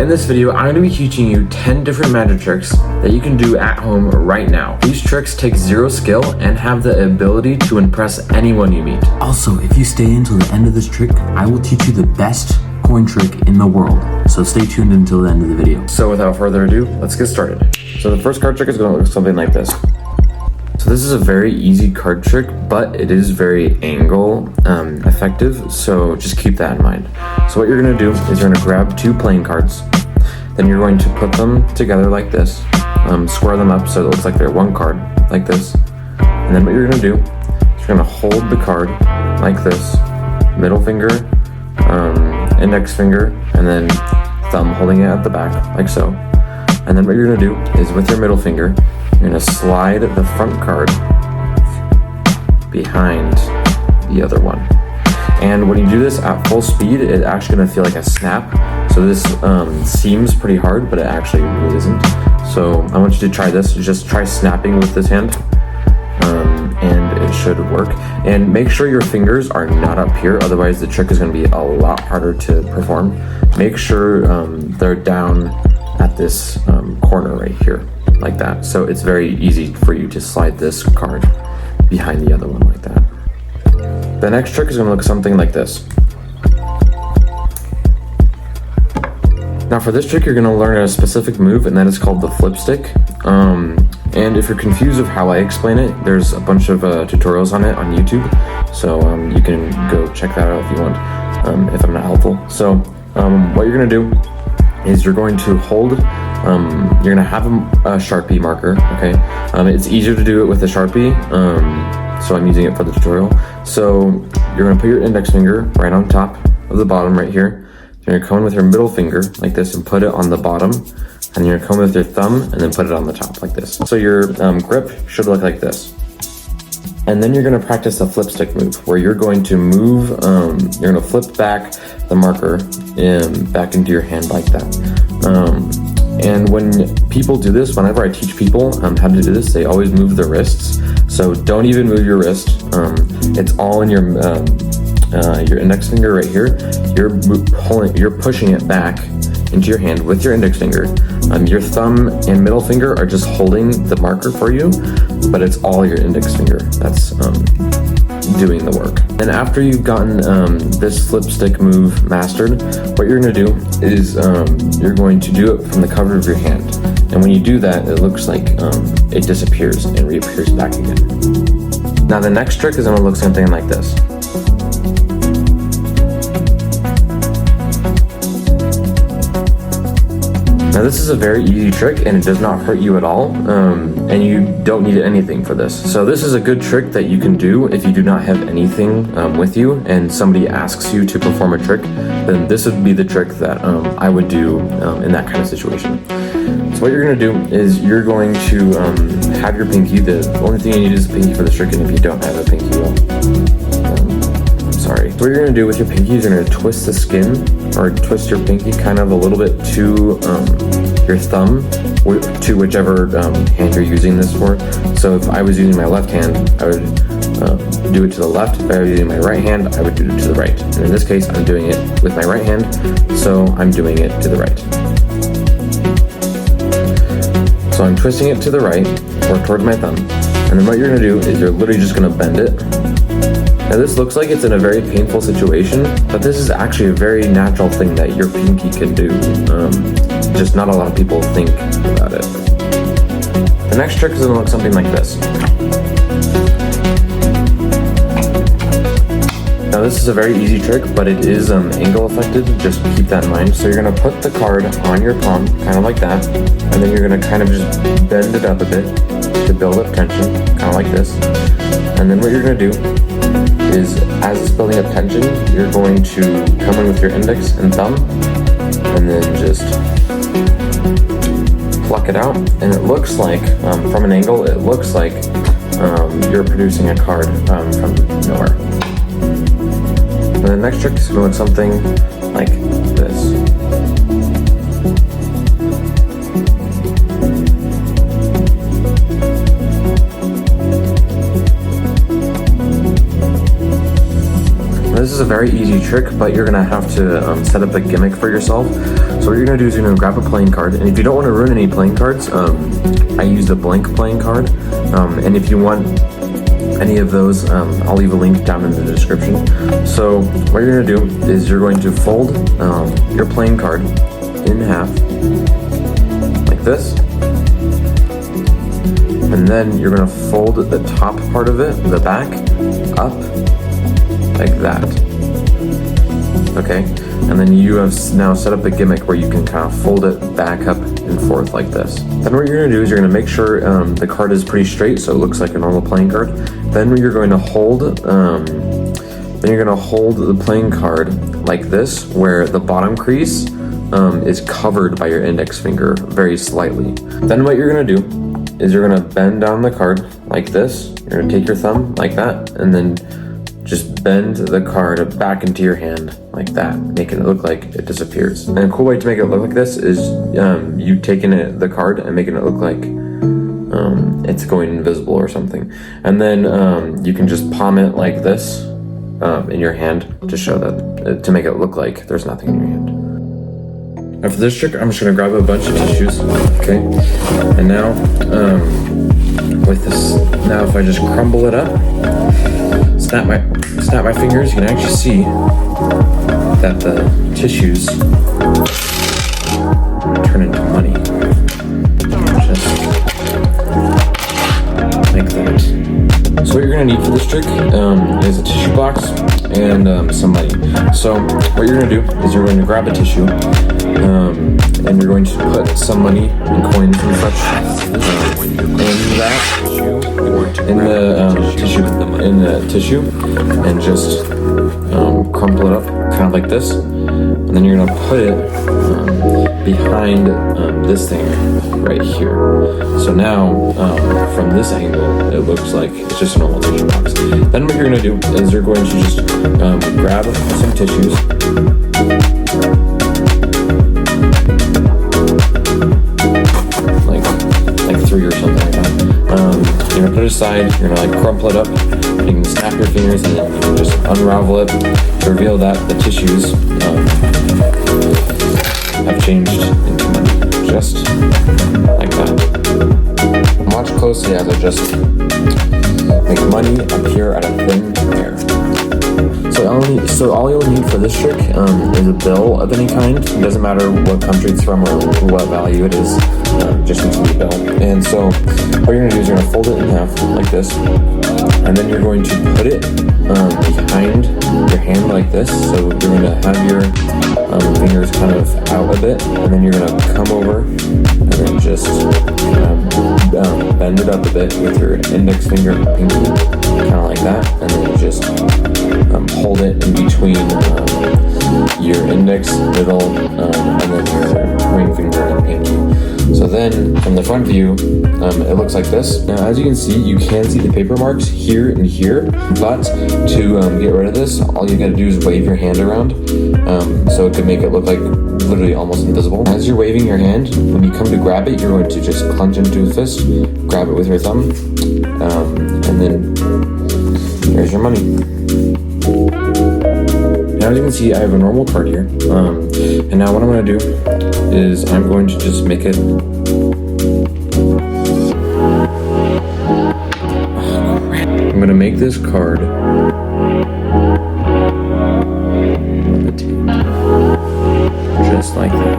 In this video, I'm going to be teaching you 10 different magic tricks that you can do at home right now. These tricks take zero skill and have the ability to impress anyone you meet. Also, if you stay until the end of this trick, I will teach you the best coin trick in the world. So stay tuned until the end of the video. So without further ado, let's get started. So the first card trick is going to look something like this. So this is a very easy card trick, but it is very angle effective, so just keep that in mind. So what you're going to do is you're going to grab two playing cards, then you're going to put them together like this, square them up so it looks like they're one card, like this, and then what you're going to do is you're going to hold the card like this, middle finger, index finger, and then thumb holding it at the back, like so. And then what you're going to do is with your middle finger, you're going to slide the front card behind the other one. And when you do this at full speed, it's actually going to feel like a snap. So this seems pretty hard, but it actually really isn't. So I want you to try this. Just try snapping with this hand, and it should work. And make sure your fingers are not up here, otherwise the trick is going to be a lot harder to perform. Make sure they're down at this corner right here, like that. So it's very easy for you to slide this card behind the other one like that. The next trick is going to look something like this. Now for this trick, you're going to learn a specific move, and that is called the flip stick. And if you're confused of how I explain it, there's a bunch of tutorials on it on YouTube. So you can go check that out if you want, if I'm not helpful. So what you're going to do is you're going to hold, you're going to have a Sharpie marker, okay? It's easier to do it with a Sharpie, so I'm using it for the tutorial. So you're going to put your index finger right on top of the bottom right here. You're going to come in with your middle finger like this and put it on the bottom. And you're going to come in with your thumb and then put it on the top like this. So your grip should look like this. And then you're going to practice a flip stick move where you're going to move, you're going to flip back the marker back into your hand like that. And when people do this, whenever I teach people how to do this, they always move their wrists. So don't even move your wrist. It's all in your index finger right here. You're pushing it back into your hand with your index finger. Your thumb and middle finger are just holding the marker for you, but it's all your index finger that's doing the work. And after you've gotten this flip stick move mastered, what you're going to do is you're going to do it from the cover of your hand. And when you do that, it looks like it disappears and reappears back again. Now the next trick is going to look something like this. Now this is a very easy trick and it does not hurt you at all, and you don't need anything for this. So this is a good trick that you can do if you do not have anything with you and somebody asks you to perform a trick, then this would be the trick that I would do in that kind of situation. So what you're going to do is you're going to have your pinky. The only thing you need is a pinky for the trick, and if you don't have a pinky, I'm sorry. So what you're going to do with your pinky is you're going to twist the skin, or twist your pinky kind of a little bit to your thumb, to whichever hand you're using this for. So if I was using my left hand, I would do it to the left. If I was using my right hand, I would do it to the right. And in this case, I'm doing it with my right hand, so I'm doing it to the right. So I'm twisting it to the right, or towards my thumb. And then what you're gonna do is you're literally just gonna bend it. Now this looks like it's in a very painful situation, but this is actually a very natural thing that your pinky can do. Just not a lot of people think about it. The next trick is going to look something like this. Now this is a very easy trick, but it is angle affected. Just keep that in mind. So you're going to put the card on your palm, kind of like that, and then you're going to kind of just bend it up a bit to build up tension, kind of like this. And then what you're going to do is, as it's building up tension, you're going to come in with your index and thumb, and then just pluck it out. And it looks like, from an angle, it looks like you're producing a card from nowhere. And the next trick is going to look something like this. This is a very easy trick, but you're gonna have to set up a gimmick for yourself. So what you're gonna do is you're gonna grab a playing card, and if you don't want to ruin any playing cards, I used a blank playing card, and if you want any of those, I'll leave a link down in the description. So what you're gonna do is you're going to fold your playing card in half, like this, and then you're gonna fold the top part of it, the back, up, like that. Okay, and then you have now set up a gimmick where you can kind of fold it back up and forth like this. Then what you're gonna do is you're gonna make sure the card is pretty straight so it looks like a normal playing card. Then you're going to hold the playing card like this, where the bottom crease is covered by your index finger very slightly. Then what you're gonna do is you're gonna bend down the card like this. You're gonna take your thumb like that, and then just bend the card back into your hand like that, making it look like it disappears. And a cool way to make it look like this is you taking the card and making it look like it's going invisible or something. And then you can just palm it like this in your hand to show that, to make it look like there's nothing in your hand. Now for this trick, I'm just gonna grab a bunch of tissues, okay? And now, with this, now if I just crumble it up, snap my fingers, you can actually see that the tissues turn into money. Just like that. So what you're gonna need for this trick is a tissue box and some money. So what you're gonna do is you're going to grab a tissue and you're going to put some money and coins and such in the tissue and just crumple it up kind of like this, and then you're gonna put it behind this thing right here. So now from this angle it looks like it's just a normal tissue box. Then what you're gonna do is you're going to just grab some tissues, like 3 or something like that. You're gonna put it aside, you're gonna like crumple it up, you can snap your fingers and then you can just unravel it to reveal that the tissues have changed into money, just like that. Watch closely as I just make money appear out of thin air. So all you'll need for this trick is a bill of any kind. It doesn't matter what country it's from or what value it is, just needs to be a bill. And so what you're gonna do is you're gonna fold it in half like this, and then you're going to put it behind your hand like this. So you're gonna have your fingers kind of out a bit, and then you're gonna come over and then just bend it up a bit with your index finger and pinky, kind of like that, and then just hold it in between your index, middle, and then your ring finger and pinky. So then from the front view, it looks like this. Now as you can see the paper marks here and here, but to get rid of this, all you gotta do is wave your hand around, so it could make it look like literally almost invisible. As you're waving your hand, when you come to grab it, you're going to just clench into a fist, grab it with your thumb, and then here's your money. Now as you can see, I have a normal card here, and now what I'm going to do is I'm going to just make it I'm going to make this card just like that.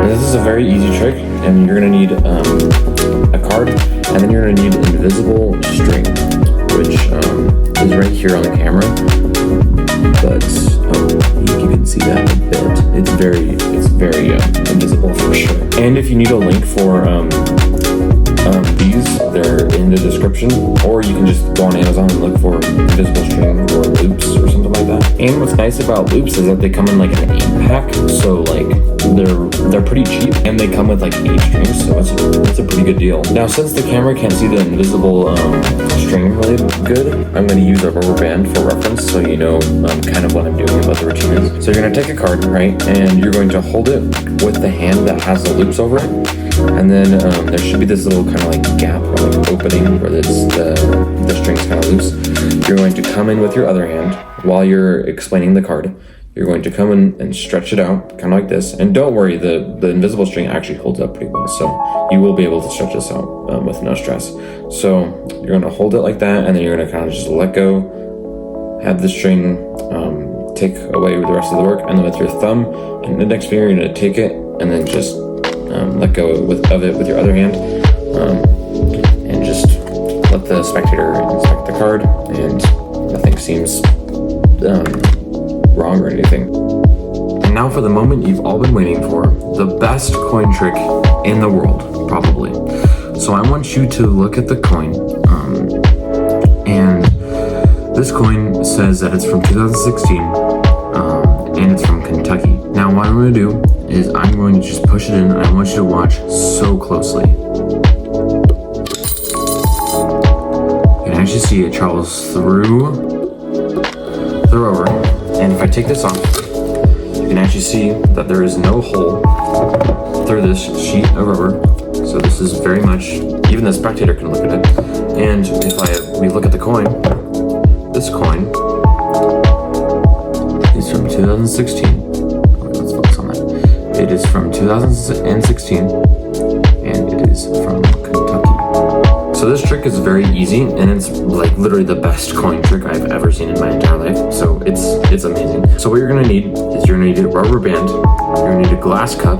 This is a very easy trick, and you're going to need a card, and then you're going to need invisible string, which is right here on the camera, but you can see that a bit. It's very invisible for sure. And if you need a link for these, they're in the description, or you can just go on Amazon and look for invisible string or loops or something like that. And what's nice about loops is that they come in like an 8-pack, so like they're pretty cheap, and they come with like 8 strings, so it's a pretty good deal. Now, since the camera can't see the invisible string really good, I'm going to use a rubber band for reference, so you know kind of what I'm doing and what the routine is. So you're going to take a card, right, and you're going to hold it with the hand that has the loops over it, and then there should be this little kind of like gap or like opening where the strings kind of loose. You're going to come in with your other hand while you're explaining the card. You're going to come in and stretch it out, kind of like this. And don't worry, the invisible string actually holds up pretty well, so you will be able to stretch this out with no stress. So you're going to hold it like that, and then you're going to kind of just let go, have the string take away the rest of the work, and then with your thumb and index finger, you're going to take it and then just let go of it with your other hand, and just let the spectator inspect the card, and nothing seems wrong or anything. And now for the moment you've all been waiting for, the best coin trick in the world, probably. So I want you to look at the coin, and this coin says that it's from 2016, and it's from Kentucky. Now what I'm going to do is I'm going to just push it in, and I want you to watch so closely. You can actually see it travels through the rubber, and if I take this off, you can actually see that there is no hole through this sheet of rubber. So this is very much, even the spectator can look at it. And if we look at the coin, this coin is from 2016. Let's focus on that. It is from 2016, and it is from Kentucky. So this trick is very easy, and it's like literally the best coin trick I've ever seen in my entire life. So it's amazing. So what you're gonna need is you're gonna need a rubber band, you're gonna need a glass cup,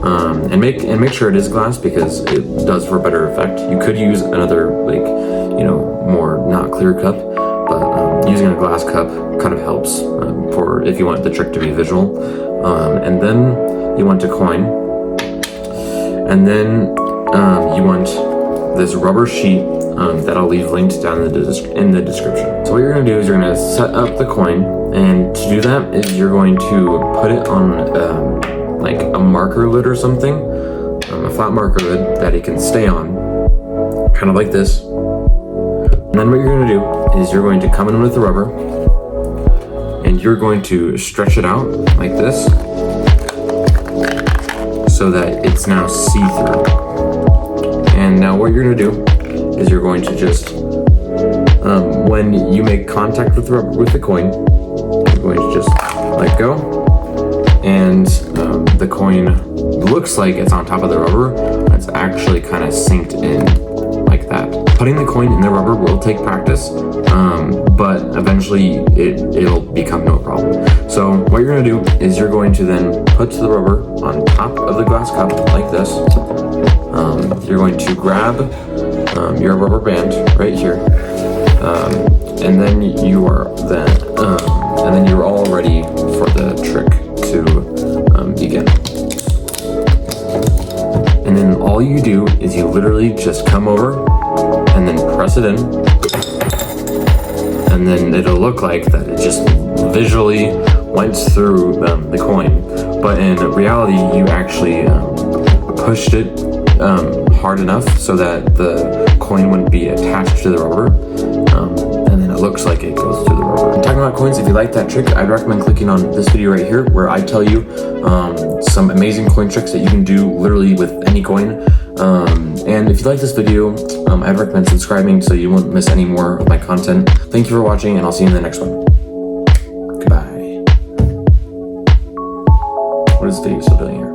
and make sure it is glass because it does for a better effect. You could use another more not clear cup, but using a glass cup kind of helps for if you want the trick to be visual. And then you want a coin, and then you want this rubber sheet that I'll leave linked down in the description. So what you're going to do is you're going to set up the coin, and to do that is you're going to put it on like a marker lid or something, a flat marker lid that it can stay on, kind of like this. And then what you're going to do is you're going to come in with the rubber, and you're going to stretch it out like this so that it's now see-through. And now what you're going to do is you're going to just, when you make contact with the coin, you're going to just let go, and the coin looks like it's on top of the rubber, but it's actually kind of synced in like that. Putting the coin in the rubber will take practice, but eventually it'll become no problem. So what you're going to do is you're going to then put the rubber on top of the glass cup like this. You're going to grab your rubber band right here, and then you're all ready for the trick to begin. And then all you do is you literally just come over and then press it in, and then it'll look like that it just visually went through the coin, but in reality you actually pushed it hard enough so that the coin wouldn't be attached to the rubber, and then it looks like it goes through the rubber. Talking about coins, if you like that trick, I'd recommend clicking on this video right here where I tell you some amazing coin tricks that you can do literally with any coin. And if you like this video, I'd recommend subscribing so you won't miss any more of my content. Thank you for watching, and I'll see you in the next one. Goodbye. What is Dave still doing here?